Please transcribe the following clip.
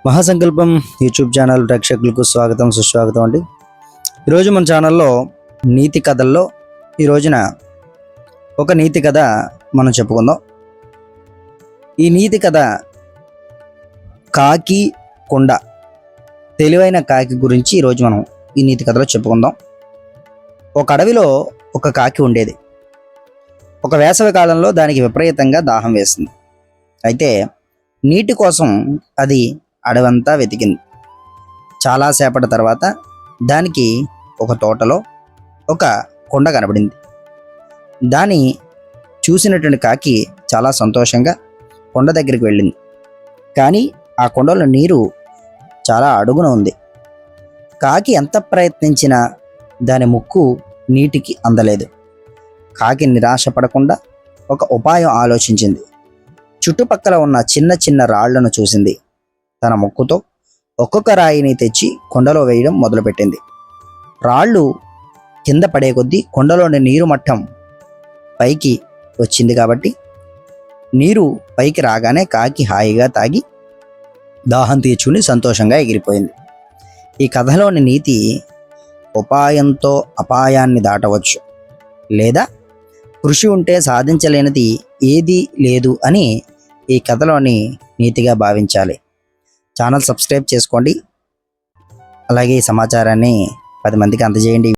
మహాసంకల్పం YouTube channel ప్రేక్షకులకు స్వాగతం సుస్వాగతం అండి. ఈరోజు మన ఛానల్లో నీతి కథల్లో ఈ రోజున ఒక నీతి కథ మనం చెప్పుకుందాం. ఈ నీతి కథ కాకి కొండ, తెలివైన కాకి గురించి ఈరోజు మనం ఈ నీతి కథలో చెప్పుకుందాం. ఒక అడవిలో ఒక కాకి ఉండేది. ఒక వేసవి కాలంలో దానికి విపరీతంగా దాహం వేసింది. అయితే నీటి కోసం అది అడవంతా వెతికింది. చాలాసేపటి తర్వాత దానికి ఒక తోటలో ఒక కొండ కనబడింది. దాన్ని చూసినటువంటి కాకి చాలా సంతోషంగా కొండ దగ్గరికి వెళ్ళింది. కానీ ఆ కొండలో నీరు చాలా అడుగున ఉంది. కాకి ఎంత ప్రయత్నించినా దాని ముక్కు నీటికి అందలేదు. కాకి నిరాశపడకుండా ఒక ఉపాయం ఆలోచించింది. చుట్టుపక్కల ఉన్న చిన్న చిన్న రాళ్లను చూసింది. తన ముక్కుతో ఒక్కొక్క రాయిని తెచ్చి కొండలో వేయడం మొదలుపెట్టింది. రాళ్ళు కింద పడే కొద్దీ కొండలోని నీరు మట్టం పైకి వచ్చింది. కాబట్టి నీరు పైకి రాగానే కాకి హాయిగా తాగి దాహం తీర్చుకుని సంతోషంగా ఎగిరిపోయింది. ఈ కథలోని నీతి, ఉపాయంతో అపాయాన్ని దాటవచ్చు, లేదా కృషి ఉంటే సాధించలేనిది ఏదీ లేదు అని ఈ కథలోని నీతిగా భావించాలి. ఛానల్ సబ్స్క్రైబ్ చేసుకోండి. అలాగే ఈ సమాచారాన్ని 10 మందికి అందజేయండి.